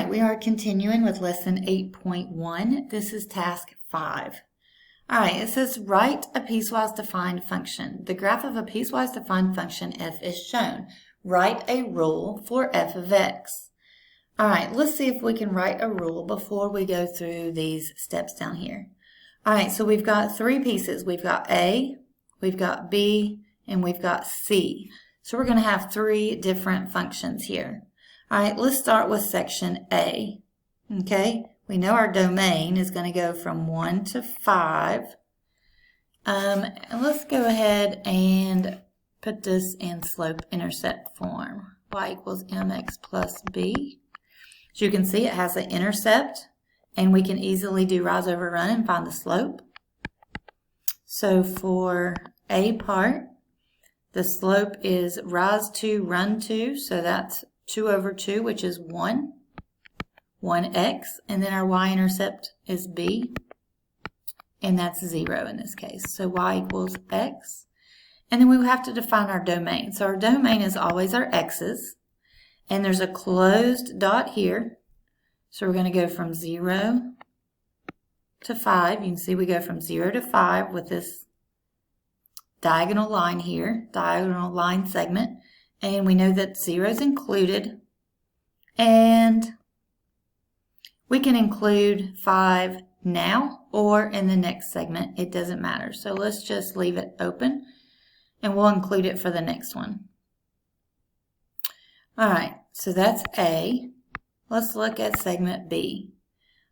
right, we are continuing with lesson 8.1. This is task 5. All right, it says write a piecewise defined function. The graph of a piecewise defined function f is shown. Write a rule for f of x. All right, let's see if we can write a rule before we go through these steps down here. All right, so we've got 3 pieces. We've got A, we've got B, and we've got C. So we're going to have 3 different functions here. All right, let's start with section A. Okay, we know our domain is going to go from 1 to 5. And let's go ahead and put this in slope-intercept form. Y equals mx plus b. As you can see, it has an intercept, and we can easily do rise over run and find the slope. So for A part, the slope is rise 2, run 2, so that's 2 over 2, which is 1, 1x, and then our y-intercept is b, and that's 0 in this case. So y equals x, and then we have to define our domain. So our domain is always our x's, and there's a closed dot here. So we're going to go from 0 to 5. You can see we go from 0 to 5 with this diagonal line here, diagonal line segment. And we know that 0 is included, and we can include 5 now or in the next segment. It doesn't matter. So let's just leave it open, and we'll include it for the next one. All right, so that's A. Let's look at segment B.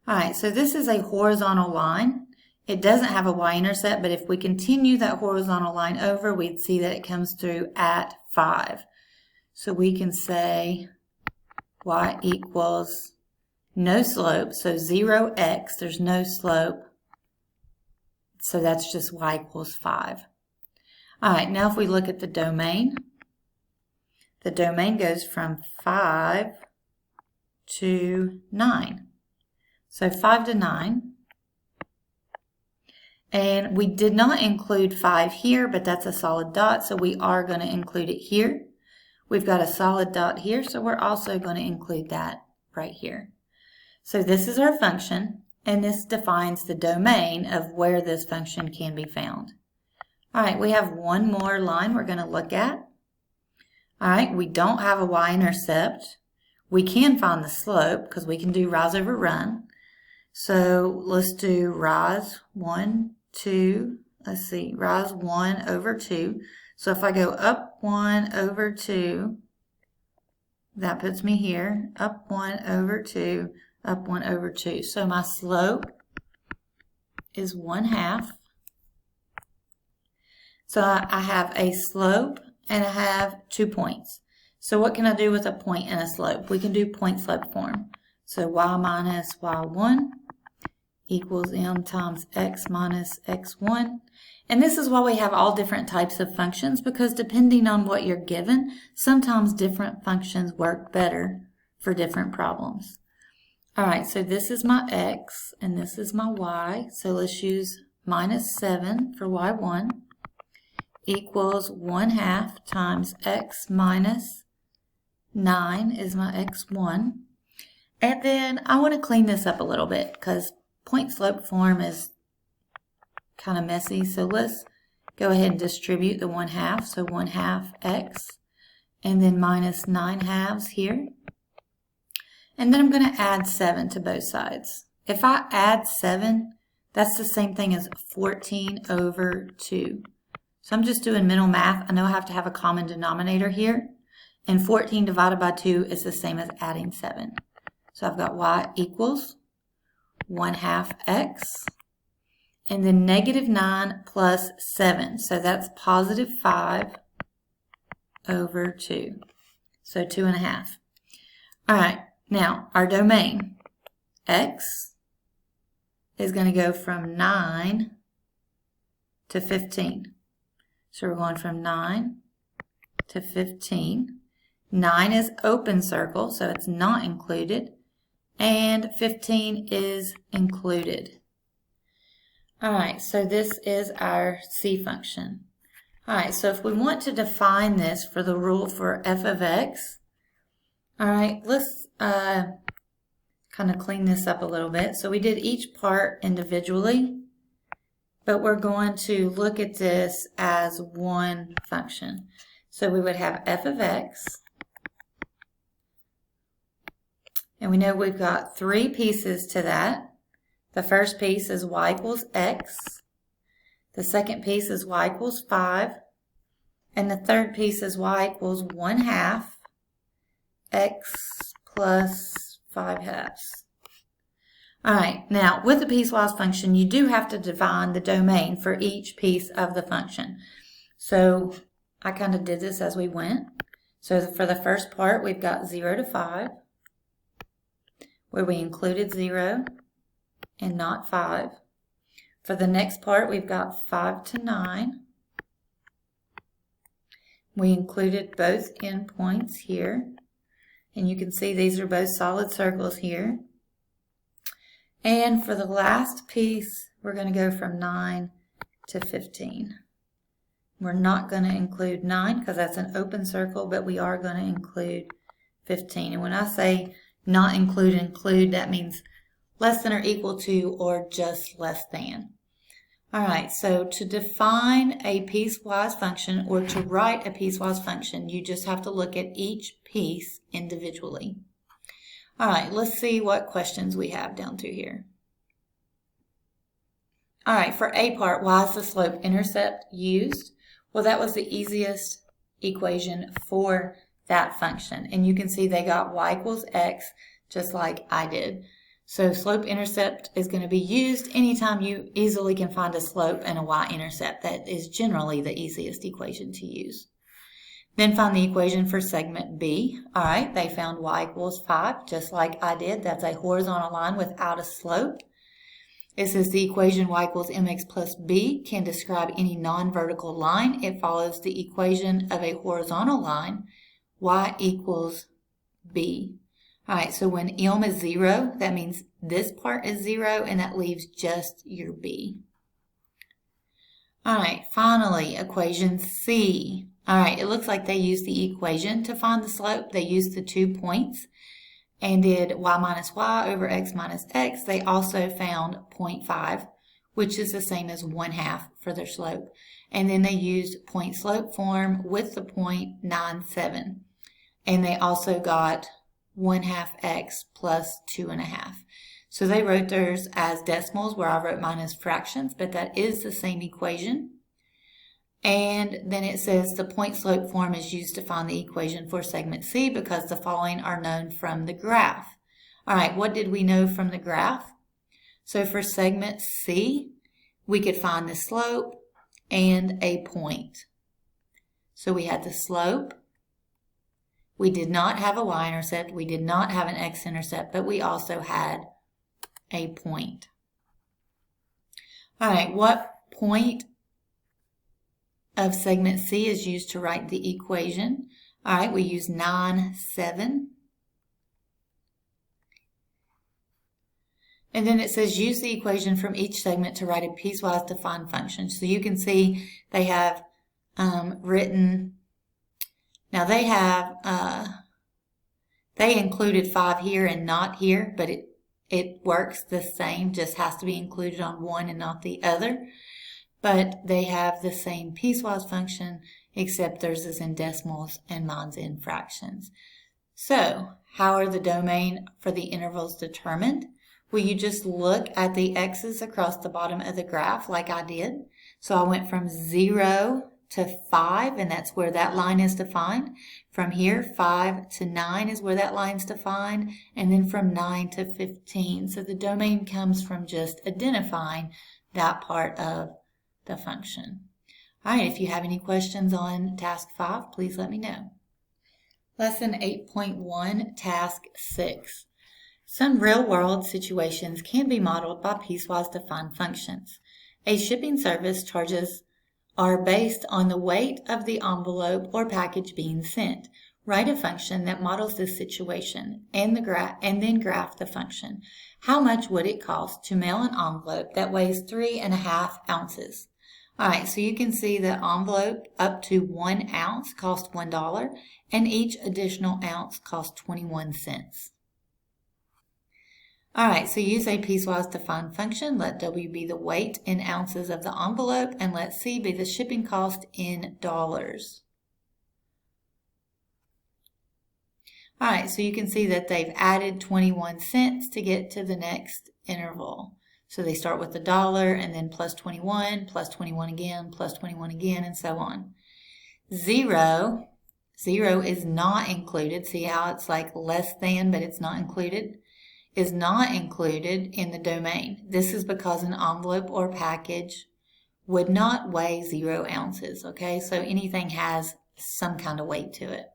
All right, so this is a horizontal line. It doesn't have a y-intercept, but if we continue that horizontal line over, we'd see that it comes through at 5. So we can say y equals no slope, so 0x, there's no slope. So that's just y equals 5. All right, now if we look at the domain goes from 5 to 9. So 5 to 9. And we did not include 5 here, but that's a solid dot, so we are going to include it here. We've got a solid dot here, so we're also going to include that right here. So this is our function, and this defines the domain of where this function can be found. All right, we have one more line we're going to look at. All right, we don't have a y-intercept. We can find the slope because we can do rise over run. So let's do rise 1, 2, let's see, rise 1 over 2. So if I go up 1 over 2, that puts me here, up 1 over 2, up 1 over 2. So my slope is 1/2. So I have a slope and I have 2 points. So what can I do with a point and a slope? We can do point slope form. So y minus y1 equals m times x minus x1. And this is why we have all different types of functions, because depending on what you're given, sometimes different functions work better for different problems. All right, so this is my x and this is my y. So let's use minus 7 for y1 equals 1/2 times x minus 9 is my x1. And then I want to clean this up a little bit because point slope form is kind of messy. So let's go ahead and distribute the 1/2. So 1/2 x and then minus 9/2 here. And then I'm going to add 7 to both sides. If I add 7, that's the same thing as 14 over 2. So I'm just doing mental math. I know I have to have a common denominator here. And 14 divided by 2 is the same as adding 7. So I've got y equals 1/2 x. And then negative 9 plus 7. So that's positive 5 over 2. So 2.5. All right. Now, our domain, x, is going to go from 9 to 15. So we're going from 9 to 15. 9 is open circle, so it's not included. And 15 is included. All right, so this is our C function. All right, so if we want to define this for the rule for f of x, all right, let's kind of clean this up a little bit. So we did each part individually, but we're going to look at this as one function. So we would have f of x, and we know we've got three pieces to that. The first piece is y equals x, the second piece is y equals 5, and the third piece is y equals 1/2 x plus 5/2. All right, now with the piecewise function, you do have to define the domain for each piece of the function. So I kind of did this as we went. So for the first part, we've got 0 to 5, where we included 0 and not 5. For the next part, we've got 5 to 9. We included both endpoints here. And you can see these are both solid circles here. And for the last piece, we're going to go from 9 to 15. We're not going to include 9 because that's an open circle, but we are going to include 15. And when I say not include, that means less than or equal to or just less than. All right, so to define a piecewise function or to write a piecewise function, you just have to look at each piece individually. All right, let's see what questions we have down through here. All right, for A part, why is the slope intercept used? Well, that was the easiest equation for that function. And you can see they got y equals x just like I did. So slope intercept is going to be used anytime you easily can find a slope and a y-intercept. That is generally the easiest equation to use. Then find the equation for segment B. All right, they found y equals 5, just like I did. That's a horizontal line without a slope. It says the equation y equals mx plus b can describe any non-vertical line. It follows the equation of a horizontal line, y equals b. All right, so when m is 0, that means this part is 0, and that leaves just your b. All right, finally, equation C. All right, it looks like they used the equation to find the slope. They used the 2 points and did y minus y over x minus x. They also found 0.5, which is the same as 1/2 for their slope. And then they used point slope form with the 0.97. And they also got 1/2 x plus 2.5. So they wrote theirs as decimals, where I wrote mine as fractions, but that is the same equation. And then it says the point slope form is used to find the equation for segment C because the following are known from the graph. All right, what did we know from the graph? So for segment C, we could find the slope and a point. So we had the slope. We did not have a y-intercept. We did not have an x-intercept, but we also had a point. All right, what point of segment C is used to write the equation? All right, we use 9, 7. And then it says use the equation from each segment to write a piecewise defined function. So you can see they have written, now they have, they included 5 here and not here, but it works the same, just has to be included on one and not the other. But they have the same piecewise function, except theirs is in decimals and mine's in fractions. So how are the domain for the intervals determined? Well, you just look at the x's across the bottom of the graph like I did. So I went from 0 to 5, and that's where that line is defined. From here, 5 to 9 is where that line's defined, and then from 9 to 15. So the domain comes from just identifying that part of the function. All right, if you have any questions on task 5, please let me know. Lesson 8.1, task 6. Some real-world situations can be modeled by piecewise defined functions. A shipping service charges are based on the weight of the envelope or package being sent. Write a function that models this situation and then graph the function. How much would it cost to mail an envelope that weighs 3.5 ounces? All right, so you can see the envelope up to 1 ounce cost $1, and each additional ounce costs 21 cents. All right, so use a piecewise define function. Let W be the weight in ounces of the envelope, and let C be the shipping cost in dollars. All right, so you can see that they've added 21 cents to get to the next interval. So they start with $1 and then plus 21 again, plus 21 again, and so on. Zero is not included. See how it's like less than, but it's not included? Is not included in the domain. This is because an envelope or package would not weigh 0 ounces, okay? So anything has some kind of weight to it.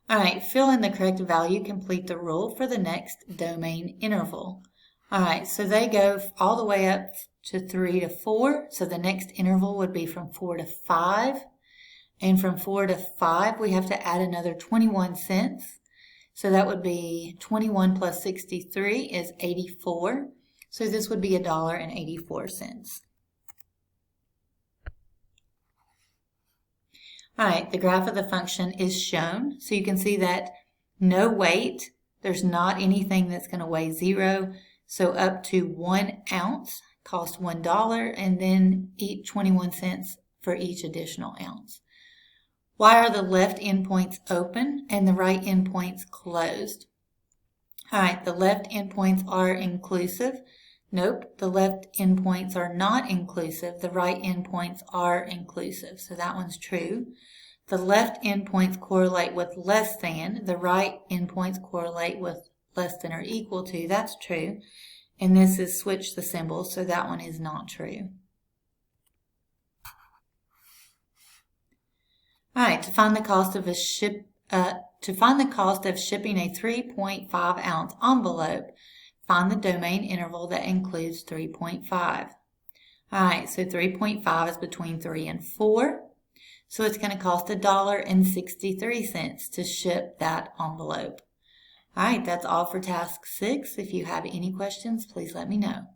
All right, fill in the correct value, complete the rule for the next domain interval. All right, so they go all the way up to 3 to 4, so the next interval would be from 4 to 5. And from 4 to 5, we have to add another 21 cents. So that would be 21 plus 63 is 84. So this would be $1.84. All right, the graph of the function is shown. So you can see that no weight, there's not anything that's going to weigh 0. So up to 1 ounce costs $1, and then eat 21 cents for each additional ounce. Why are the left endpoints open and the right endpoints closed? All right, the left endpoints are inclusive. Nope, the left endpoints are not inclusive. The right endpoints are inclusive. So that one's true. The left endpoints correlate with less than. The right endpoints correlate with less than or equal to. That's true. And this is switch the symbols, so that one is not true. All right, to find the cost of shipping a 3.5 ounce envelope, find the domain interval that includes 3.5. All right, so 3.5 is between 3 and 4. So it's going to cost $1.63 to ship that envelope. All right, that's all for task 6. If you have any questions, please let me know.